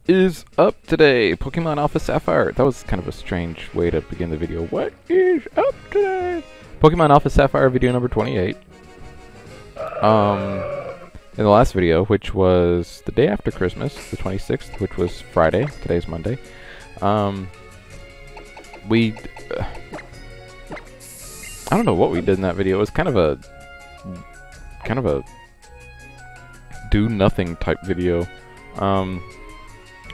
is up today? Pokemon Alpha Sapphire. That was kind of a strange way to begin the video. What is up today? Pokemon Alpha Sapphire video number 28. In the last video, which was the day after Christmas, the 26th, which was Friday. Today's Monday. I don't know what we did in that video. It was kind of a do nothing type video.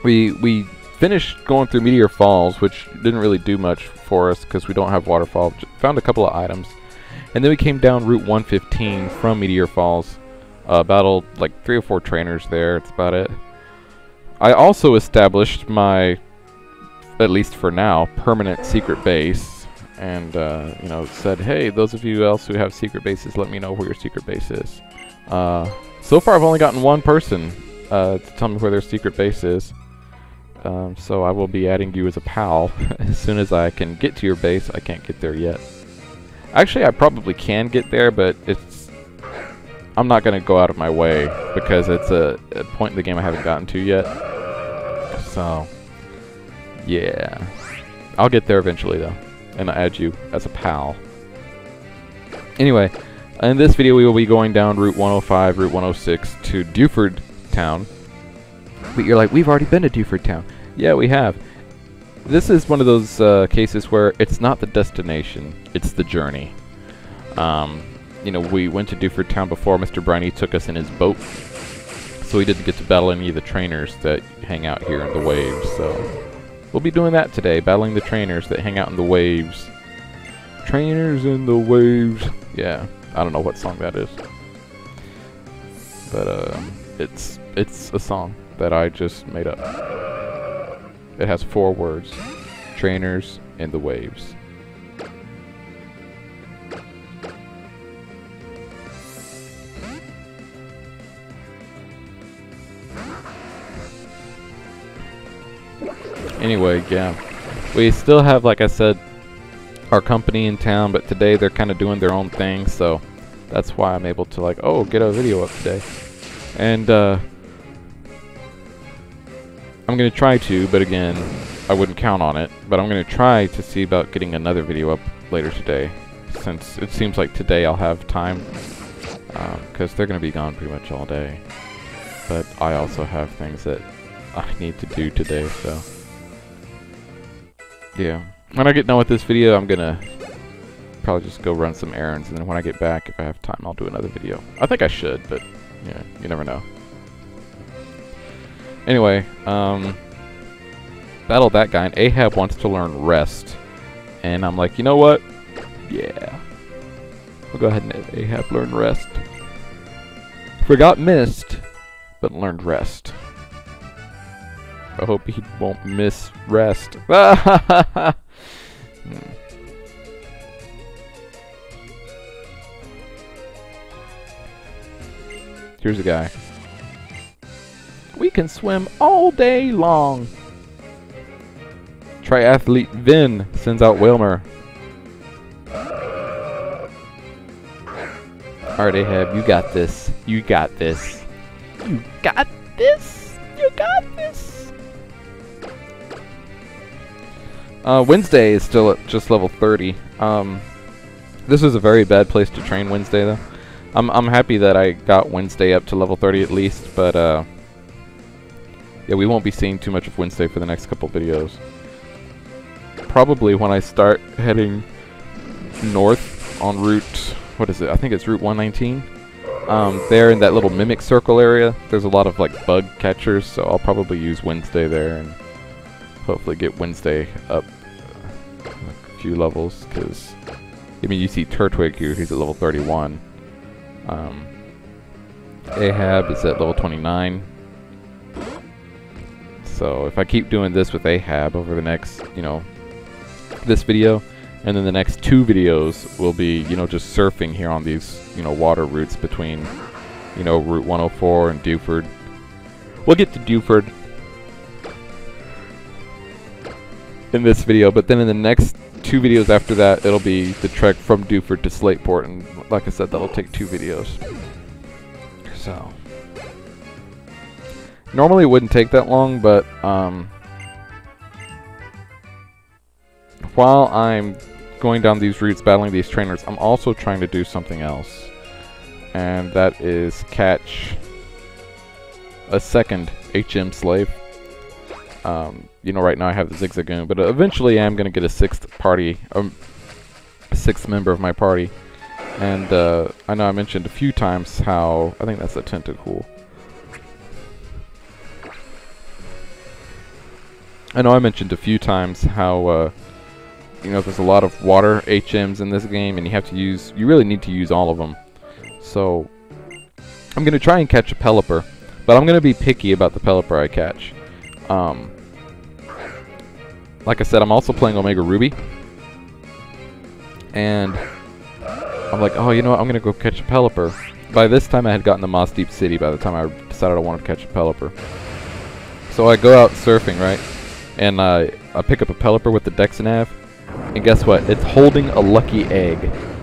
We finished going through Meteor Falls, which didn't really do much for us because we don't have waterfall. Found a couple of items, and then we came down Route 115 from Meteor Falls. Battled like 3 or 4 trainers there. That's about it. I also established my, at least for now, permanent secret base, and you know, said, hey, those of you else who have secret bases, let me know where your secret base is. So far, I've only gotten one person to tell me where their secret base is. So I will be adding you as a pal as soon as I can get to your base. I can't get there yet. Actually, I probably can get there, but I'm not going to go out of my way because it's a point in the game I haven't gotten to yet. So, yeah. I'll get there eventually, though, and I'll add you as a pal. Anyway, in this video we will be going down Route 105, Route 106 to Dewford Town. But you're like, we've already been to Dewford Town. Yeah, we have. This is one of those cases where it's not the destination, it's the journey. You know, we went to Dewford Town before. Mr. Briny took us in his boat, so we didn't get to battle any of the trainers that hang out here in the waves. So we'll be doing that today, battling the trainers that hang out in the waves. Trainers in the waves. Yeah, I don't know what song that is, but it's a song that I just made up. It has 4 words: trainers in the waves. Anyway, yeah, we still have, like I said, our company in town, but today they're kind of doing their own thing, so that's why I'm able to, like, oh, get a video up today. And I'm going to try to, but again, I wouldn't count on it, but I'm going to try to see about getting another video up later today, since it seems like today I'll have time, because they're going to be gone pretty much all day. But I also have things that I need to do today, so yeah. When I get done with this video, I'm gonna probably just go run some errands, and then when I get back, if I have time, I'll do another video. I think I should, but yeah, you never know. Anyway, battled that guy, and Ahab wants to learn Rest, and I'm like, you know what? Yeah, we'll go ahead and have Ahab learn Rest. Forgot Mist, but learned Rest. I hope he won't miss Rest. Here's a guy. We can swim all day long. Triathlete Vin sends out Whalmer. Alright, Ahab, you got this. You got this. You got this. You got this. Wednesday is still at just level 30. This is a very bad place to train Wednesday, though. I'm happy that I got Wednesday up to level 30 at least, but yeah, we won't be seeing too much of Wednesday for the next couple videos. Probably when I start heading north on Route, what is it? I think it's Route 119. There in that little Mimic Circle area, there's a lot of like bug catchers, so I'll probably use Wednesday there and hopefully get Wednesday up a few levels, because I mean, you see Turtwig here, he's at level 31. Ahab is at level 29. So if I keep doing this with Ahab over the next, you know, this video, and then the next 2 videos will be, you know, just surfing here on these, you know, water routes between, you know, Route 104 and Dewford. We'll get to Dewford in this video, but then in the next 2 videos after that, it'll be the trek from Dewford to Slateport, and like I said, that'll take 2 videos. So Normally it wouldn't take that long, but while I'm going down these routes battling these trainers, I'm also trying to do something else. And that is catch a second HM slave. You know, right now I have the Zigzagoon, but eventually I'm going to get a sixth member of my party. And I know I mentioned a few times how, I think that's a Tentacool. I know I mentioned a few times how, you know, there's a lot of water HMs in this game, and you really need to use all of them. So, I'm going to try and catch a Pelipper, but I'm going to be picky about the Pelipper I catch. Like I said, I'm also playing Omega Ruby, and I'm like, oh, you know what, I'm going to go catch a Pelipper. By this time I had gotten to Moss Deep City by the time I decided I wanted to catch a Pelipper. So I go out surfing, right? And I pick up a Pelipper with the Dexnav, and guess what? It's holding a lucky egg.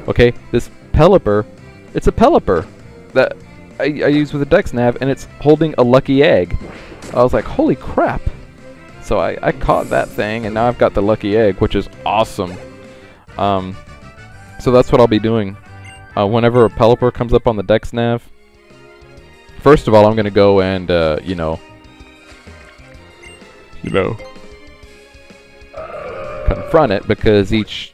Okay, this Pelipper, it's a Pelipper that I use with a Dexnav, and it's holding a lucky egg. I was like, holy crap! So I caught that thing, and now I've got the lucky egg, which is awesome. So that's what I'll be doing. Whenever a Pelipper comes up on the Dexnav, first of all, I'm gonna go and you know, confront it, because each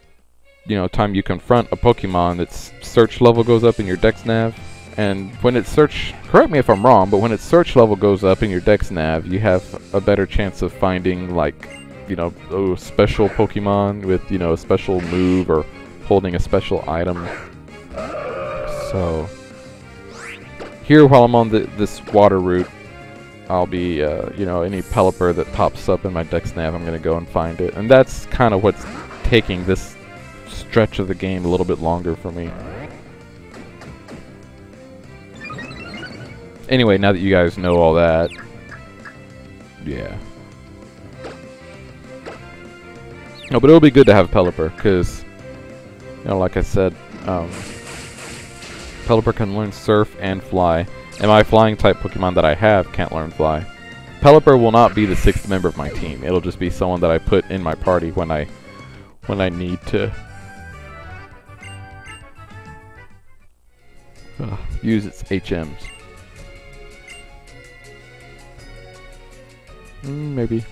time you confront a Pokemon, its search level goes up in your Dexnav, and when its search, correct me if I'm wrong, but when its search level goes up in your Dexnav, you have a better chance of finding, like, a special Pokemon with, a special move or holding a special item. So here, while I'm on this water route, I'll be, any Pelipper that pops up in my Dexnav, I'm going to go and find it. And that's kind of what's taking this stretch of the game a little bit longer for me. Anyway, now that you guys know all that, yeah. No, but it'll be good to have Pelipper, because, like I said, Pelipper can learn Surf and Fly. And my flying-type Pokemon that I have can't learn Fly. Pelipper will not be the 6th member of my team. It'll just be someone that I put in my party when I need to use its HMs. Maybe.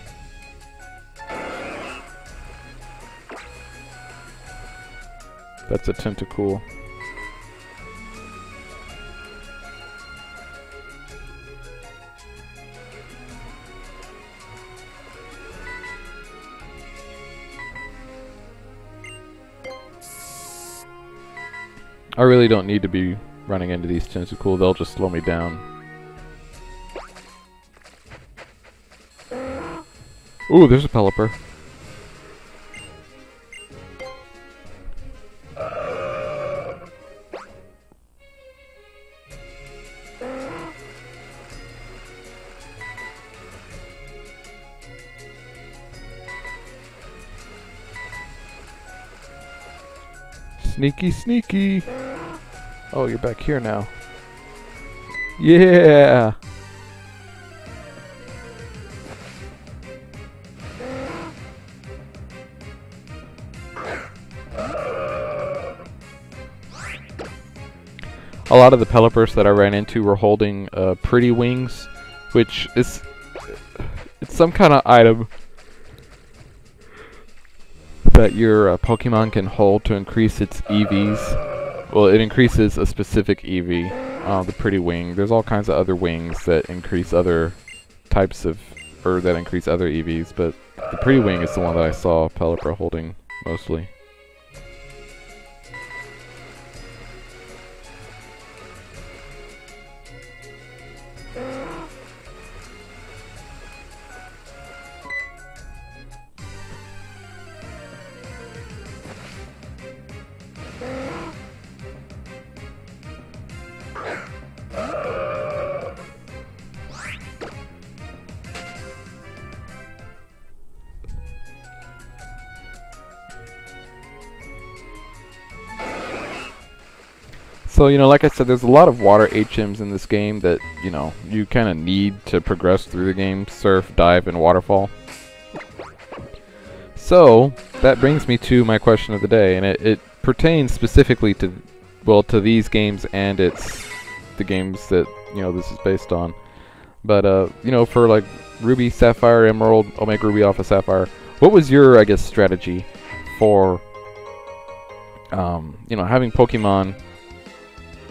That's a Tentacool. I really don't need to be running into these Tentacool, they'll just slow me down. Ooh, there's a Pelipper. Sneaky, sneaky. Oh, you're back here now. Yeah. A lot of the Pelippers that I ran into were holding pretty wings, which is it's some kind of item that your Pokemon can hold to increase its EVs. Well, it increases a specific EV, the pretty wing. There's all kinds of other wings that increase other types of, or that increase other EVs, but the pretty wing is the one that I saw Pelipper holding mostly. So, you know, like I said, there's a lot of water HMs in this game that, you know, you kind of need to progress through the game. Surf, dive, and waterfall. So, that brings me to my question of the day, and it pertains specifically to, well, to these games, and it's the games that, you know, this is based on. But, you know, for like Ruby, Sapphire, Emerald, Omega Ruby, Alpha, Sapphire, what was your, I guess, strategy for, you know, having Pokemon,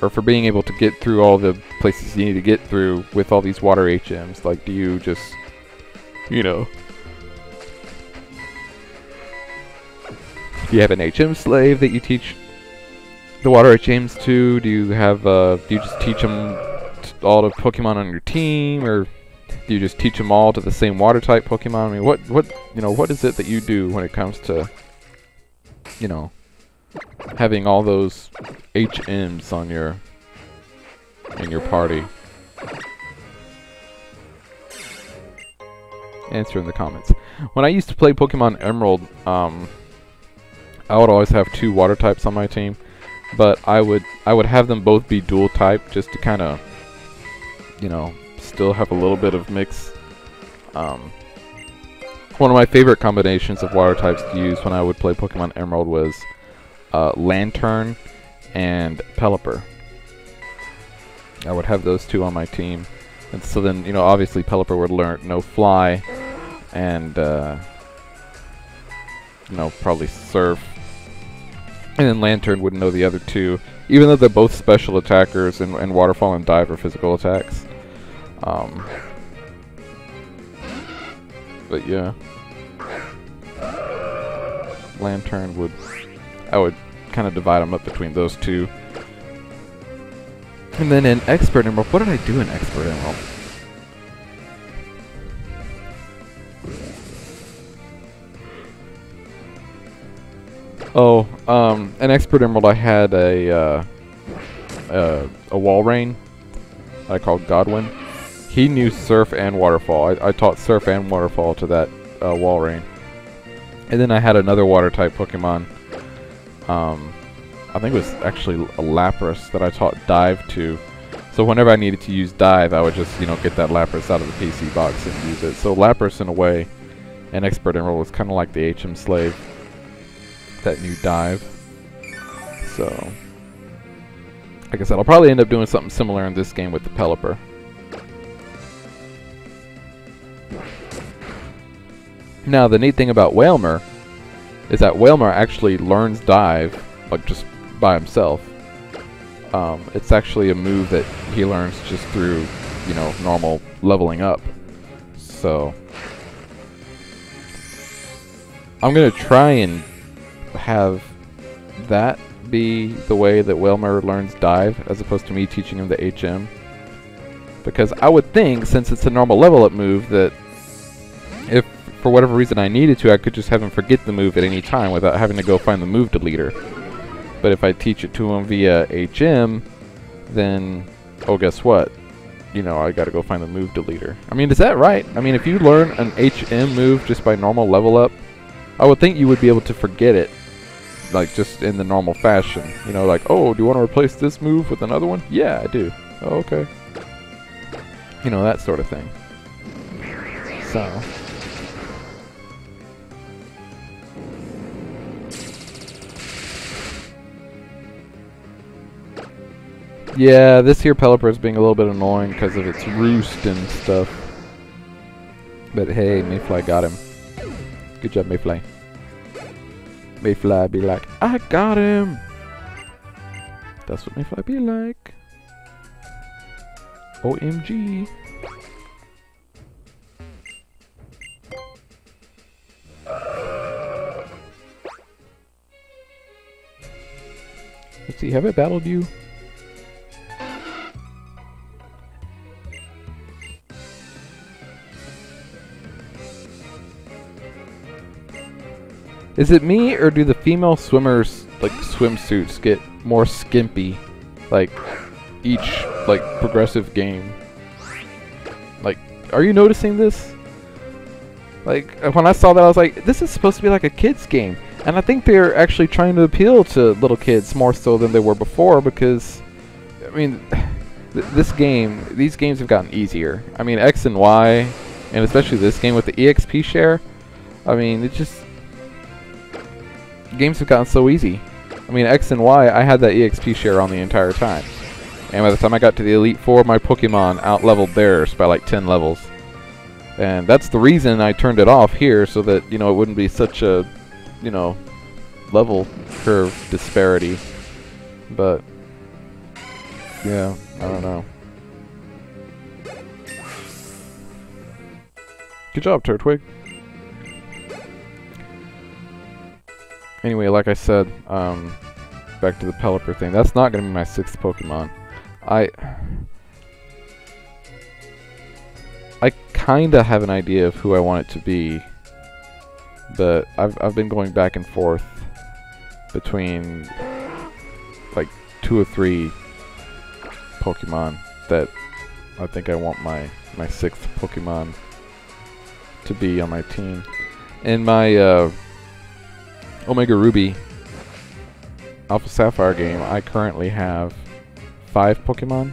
or for being able to get through all the places you need to get through with all these water HMs? Like, do you just, you know, do you have an HM slave that you teach the water HMs to? Do you have, do you just teach them all the Pokemon on your team, or do you just teach them all to the same water type Pokemon? I mean, what, you know, what is it that you do when it comes to, you know, having all those HMs on your, in your party? Answer in the comments. When I used to play Pokemon Emerald, I would always have 2 water types on my team, but I would have them both be dual type, just to kind of, you know, still have a little bit of mix. One of my favorite combinations of water types to use when I would play Pokemon Emerald was Lantern and Pelipper. I would have those 2 on my team, and so then, you know, obviously Pelipper would know Fly, and you know, probably Surf, and then Lantern would know the other 2, even though they're both special attackers, and Waterfall and Dive are physical attacks. But yeah, Lantern would, I would kind of divide them up between those 2. And then in Expert Emerald, what did I do in Expert Emerald? Oh, in Expert Emerald I had a Walrein I called Godwin. He knew Surf and Waterfall. I taught Surf and Waterfall to that Walrein. And then I had another water type Pokemon. I think it was actually a Lapras that I taught Dive to. So whenever I needed to use Dive, I would just, you know, get that Lapras out of the PC box and use it. So Lapras, in a way, in Expert Emerald was kind of like the HM slave that knew Dive. So, like I said, I'll probably end up doing something similar in this game with the Pelipper. Now, the neat thing about Wailmer is that Wailmer actually learns Dive, like, just by himself. It's actually a move that he learns just through, you know, normal leveling up. So, I'm going to try and have that be the way that Wailmer learns Dive, as opposed to me teaching him the HM. Because I would think, since it's a normal level up move, that if for whatever reason I needed to, I could just have him forget the move at any time without having to go find the move deleter. But if I teach it to him via HM, then, oh, guess what? You know, I gotta go find the move deleter. I mean, is that right? I mean, if you learn an HM move just by normal level up, I would think you would be able to forget it, like, just in the normal fashion. You know, like, oh, do you want to replace this move with another one? Yeah, I do. Oh, okay. You know, that sort of thing. So, yeah, this here Pelipper is being a little bit annoying because of its roost and stuff. But hey, Mayfly got him. Good job, Mayfly. Mayfly be like, I got him! That's what Mayfly be like. OMG. Let's see, have I battled you? Is it me, or do the female swimmers, like, swimsuits get more skimpy, like, each, like, progressive game? Like, are you noticing this? Like, when I saw that, I was like, this is supposed to be like a kid's game. And I think they're actually trying to appeal to little kids more so than they were before, because, I mean, these games have gotten easier. I mean, X and Y, and especially this game with the EXP share. I mean, games have gotten so easy. I mean, X and Y, I had that EXP share on the entire time. And by the time I got to the Elite Four, my Pokemon out-leveled theirs by like 10 levels. And that's the reason I turned it off here, so that, you know, it wouldn't be such a, you know, level curve disparity. But, yeah, I don't know. Good job, Turtwig. Anyway, like I said, back to the Pelipper thing. That's not going to be my 6th Pokemon. I kind of have an idea of who I want it to be, but I've been going back and forth between like 2 or 3 Pokemon that I think I want my 6th Pokemon to be on my team. In my Omega Ruby Alpha Sapphire game, I currently have 5 Pokemon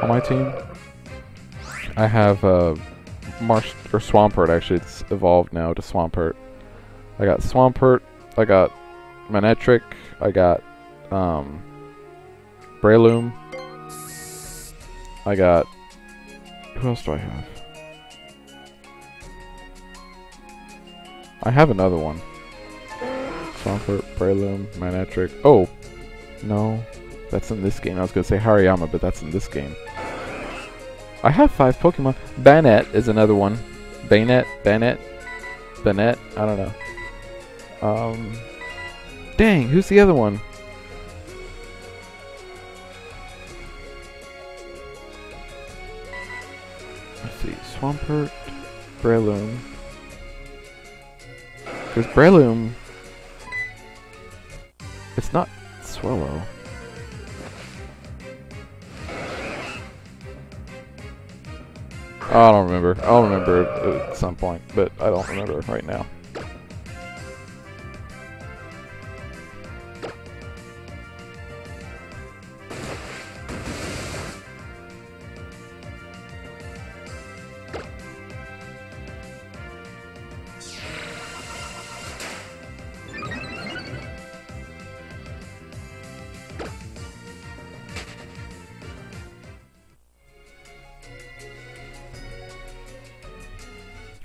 on my team. I have Swampert. Actually, it's evolved now to Swampert. I got Swampert. I got Manectric. I got Breloom. I got, who else do I have? I have another one. Swampert, Breloom, Manectric. Oh, no. That's in this game. I was going to say Hariyama, but that's in this game. I have 5 Pokemon. Banette is another one. Banette, I don't know. Dang, who's the other one? Let's see. Swampert, Breloom. Because Breloom, it's not Swallow. I don't remember. I'll remember at some point, but I don't remember right now.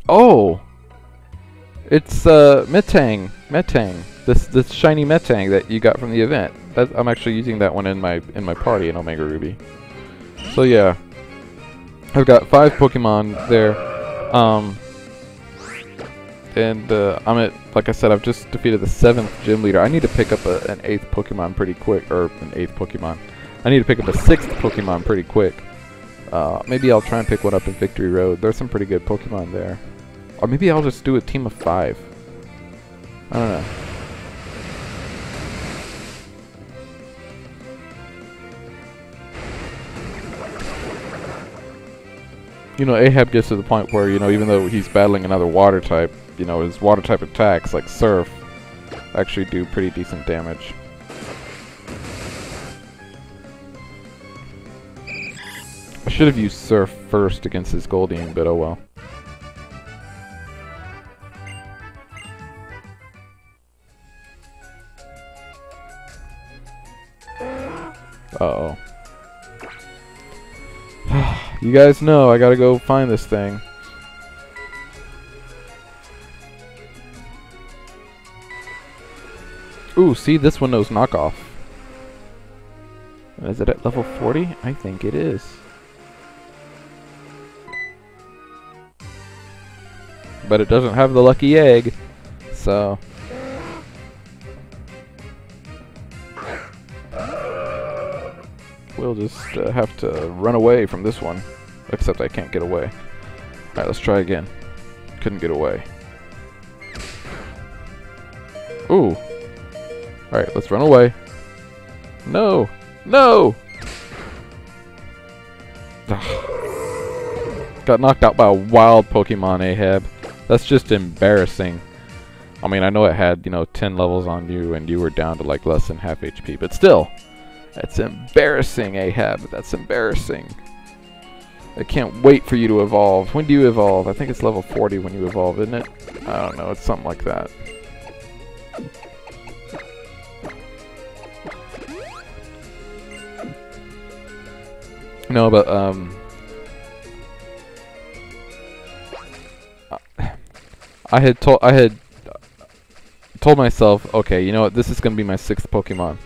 Oh, it's Metang. This shiny Metang that you got from the event. I'm actually using that one in my party in Omega Ruby. So yeah, I've got 5 Pokemon there. And I'm at, like I said, I've just defeated the 7th gym leader. I need to pick up an 8th Pokemon pretty quick, or an 8th Pokemon. I need to pick up a 6th Pokemon pretty quick. Maybe I'll try and pick one up in Victory Road. There's some pretty good Pokemon there. Or maybe I'll just do a team of 5. I don't know. You know, Ahab gets to the point where, you know, even though he's battling another water type, you know, his water type attacks, like Surf, actually do pretty decent damage. I should have used Surf first against his Goldeen, but oh well. Uh-oh. You guys know I gotta go find this thing. Ooh, see, this one knows knockoff. Is it at level 40? I think it is. But it doesn't have the lucky egg, so... we'll just have to run away from this one. Except I can't get away. Alright, let's try again. Couldn't get away. Ooh. Alright, let's run away. No! No! Got knocked out by a wild Pokemon, Ahab. That's just embarrassing. I mean, I know it had, you know, 10 levels on you and you were down to like less than half HP, but still, That's embarrassing, Ahab. That's embarrassing. I can't wait for you to evolve. When do you evolve? I think it's level 40 when you evolve, isn't it? I don't know. It's something like that. No, but I had told myself, okay, you know what? This is gonna be my 6th Pokemon.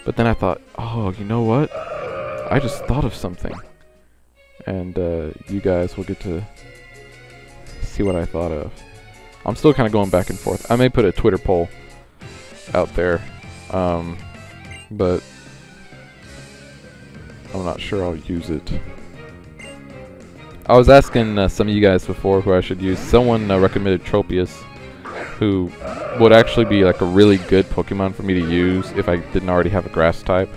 But then I thought, oh, you know what? I just thought of something. And you guys will get to see what I thought of. I'm still kind of going back and forth. I may put a Twitter poll out there, but I'm not sure I'll use it. I was asking some of you guys before who I should use. Someone recommended Tropius, who would actually be like a really good Pokemon for me to use if I didn't already have a grass type.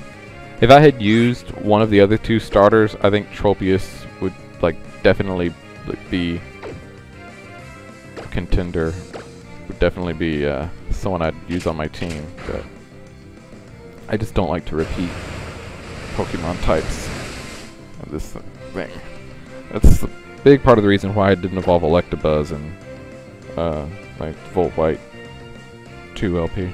If I had used one of the other 2 starters, I think Tropius would like definitely be a contender. Would definitely be someone I'd use on my team. But I just don't like to repeat Pokemon types of this thing. That's a big part of the reason why I didn't evolve Electabuzz and my Volt White 2 LP.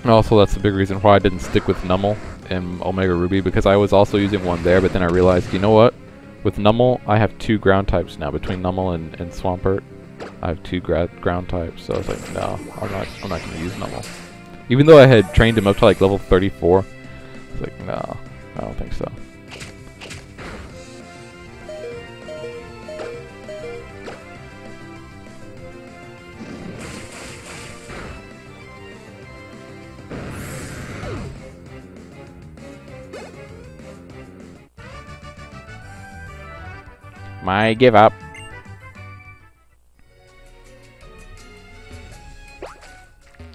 And also, that's the big reason why I didn't stick with Numel in Omega Ruby, because I was also using one there, but then I realized, you know what? With Numel, I have 2 ground types now. Between Numel and Swampert, I have 2 ground types. So I was like, no, I'm not going to use Numel. Even though I had trained him up to like level 34, I was like, no, I don't think so. I give up.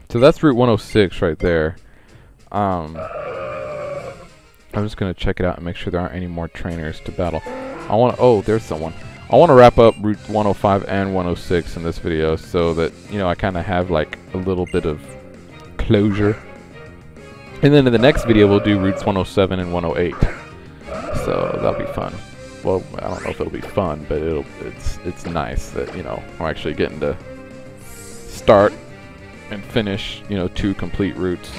So that's Route 106 right there. I'm just gonna check it out and make sure there aren't any more trainers to battle. Oh, there's someone. I want to wrap up Route 105 and 106 in this video so that, you know, I kind of have like a little bit of closure. And then in the next video we'll do Routes 107 and 108. So that'll be fun. Well, I don't know if it'll be fun, but it's nice that, you know, we're actually getting to start and finish, you know, 2 complete route.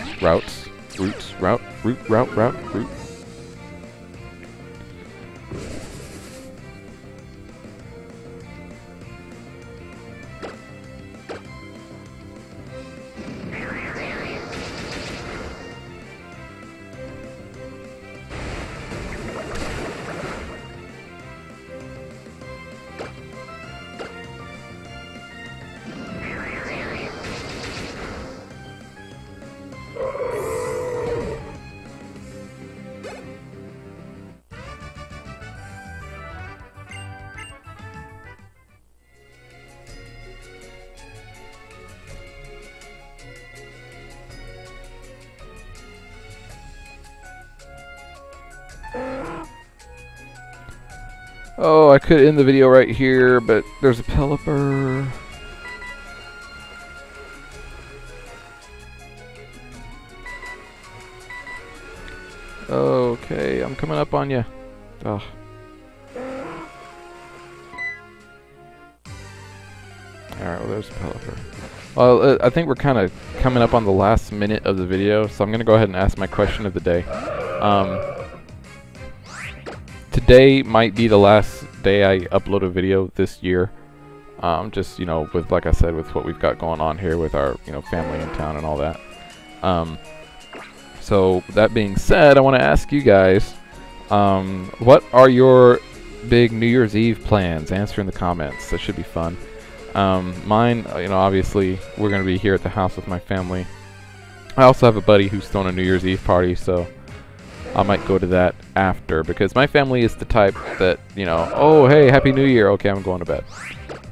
Oh, I could end the video right here, but there's a Pelipper. Okay, I'm coming up on you. Oh. Alright, well there's a Pelipper. Well, I think we're kind of coming up on the last minute of the video, so I'm going to go ahead and ask my question of the day. Today might be the last day I upload a video this year. Just, you know, with, like I said, with what we've got going on here with our, you know, family in town and all that. So, that being said, I want to ask you guys, what are your big New Year's Eve plans? Answer in the comments. That should be fun. Mine, you know, obviously, we're going to be here at the house with my family. I also have a buddy who's throwing a New Year's Eve party, so I might go to that after, because my family is the type that, you know, oh, hey, Happy New Year. Okay, I'm going to bed.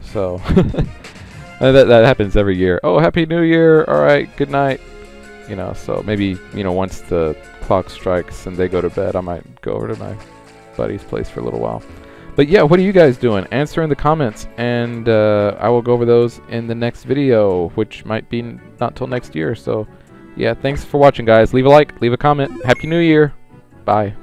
So, that happens every year. Oh, Happy New Year. All right, good night. You know, so maybe, you know, once the clock strikes and they go to bed, I might go over to my buddy's place for a little while. But yeah, what are you guys doing? Answer in the comments, and I will go over those in the next video, which might be not till next year. So yeah, thanks for watching, guys. Leave a like, leave a comment. Happy New Year. Bye.